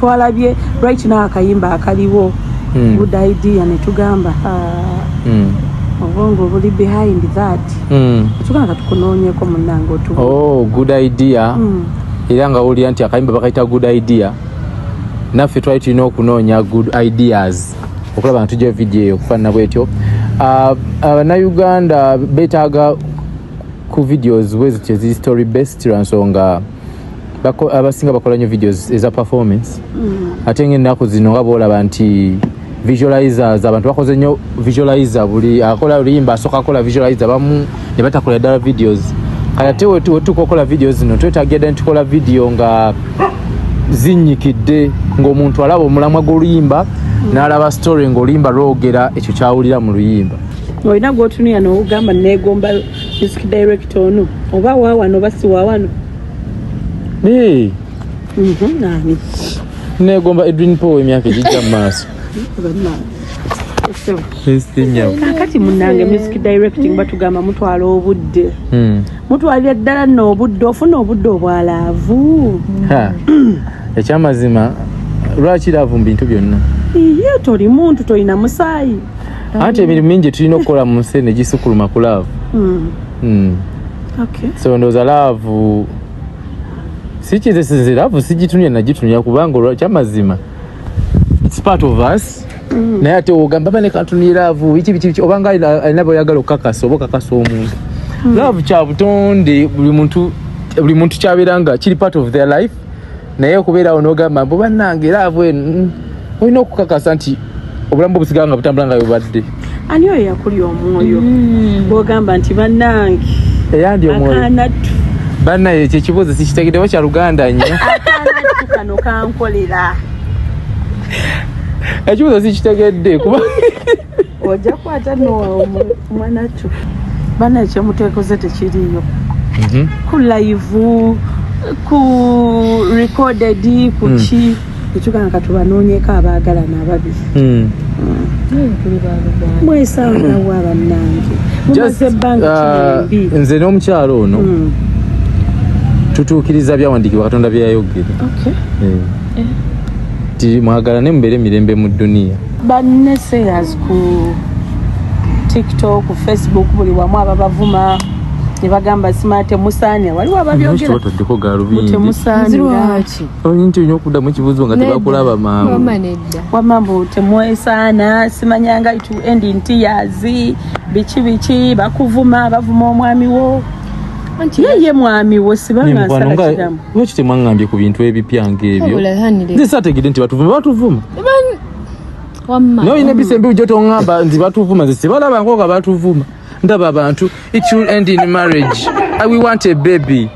Twalabye right now akayimba akaliwo good idea ne tugamba obongo buli behind that tukanga tukunoonyeko munnange otu good idea era nga oli anti akayimba bakaita good idea naffe twali tulina okunoonya good ideas okulaba nga tujja video okufaanana bwetyo Uganda betaaga ku videos bwezityo eziri story based lwansonga abasinga bakola nnyo videos eza performance ate ng'ennaku zino nga boolaba nti visualizers abantu bakoze nnyo visualizer buli akola oluyimba asooka akola visualizer bamu ne batakola ddala videos kaya ate wetukola videos zino twetaagira ddala nitukola video nga zinnyikidde ng'omuntu alaba omulamwa gw'oluyimba n'alaba story ng'oluyimba lwogera ekyo kyawulira mu luyimba. Olina gw'otunuya n'ogamba neegomba music director ono oba waawano oba si waawano? Nani? Neegomba Edrine Paul emyaka egijja mu maaso. Kakati munnange music directing batugamba mutwala obudde. Mutwalira ddala nno obudde ofuna obudde obwalaavu. Ekyamazima lwaki laavu mu bintu byonna? Iye toli muntu tolina musaayi. Ate emirimu mingi tulina okukola mu nsi eno egisukuluma ku laavu. So ndowooza laavu sikize laavu sigitunya nagitunya kubanga kyamazima it's part of us. Naye ate ogamba bane katunira laavu biki obanga alina boyagala okukakasa oba okakasa omuntu. Laavu kya butonde buli muntu kyabeeranga kiri part of their life. Naye okubeera awo n'ogamba mbu bannange laavu olina okukakasa nti obulamu obusigala nga butambula nga bwebadde. Ani oyo yakuli omwoyo bw'ogamba nti bannange eyandi omwoyo akanatu bannaye ekyo ekibuuzo sikitegedde wa kya Luganda nnyo akanatu kano kankolera ekibuuzo sikitegedde kuba ojja kukwata nomwanatu bannaye kyemuteekoze tekiriyo ku live ku recorded ku ki ekigamba katubanoonyeko abaagalana ababiri mwesanga wa bannange mumaze ebbanga kirimbi nze n'omukyalo ono tutuukiriza byawandiikibwa Katonda bye yayogera ti mwagalane mubeere emirembe mu dduniya. banne sayers ku TikTok ku Facebook buli wamu ababavuma ne bagamba simate musaania waliwo ababyogera temusaanira oyinti olina okuddamu ekibuuzo nga tebakulaba wamambu temwesaana simanyanga itu endi ntiyazi biki bakuvuma bavuma omwami wo ye mwami wo sibanga nsala kiramu lwaki temwaŋŋambye ku bintu ebipya ng'ebyo nze saategedde nti batuvuma naye olina ebisembi bujjo toŋŋamba nti batuvuma nze sibalabangako nga batuvuma ndaba abantu it will end in marriage we want a baby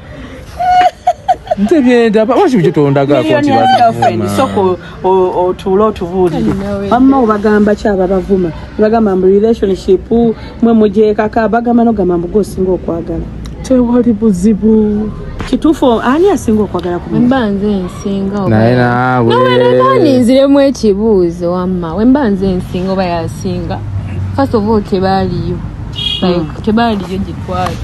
nze byendaba waki bujjo tondagako nti batuvuma soko otuula otubuulire wamma obagamba kyaba bavuma bagamba mbu relationship mwe mujeekaka bagamba nogamba mbu gosinga okwagala tewali buzibu kituufu ani asinga okwagala ku wemba nze nsinga naye naawe nziremu ekibuuzo wamma wemba nze nsinga oba yasinga first of all tebaaliyo gye twali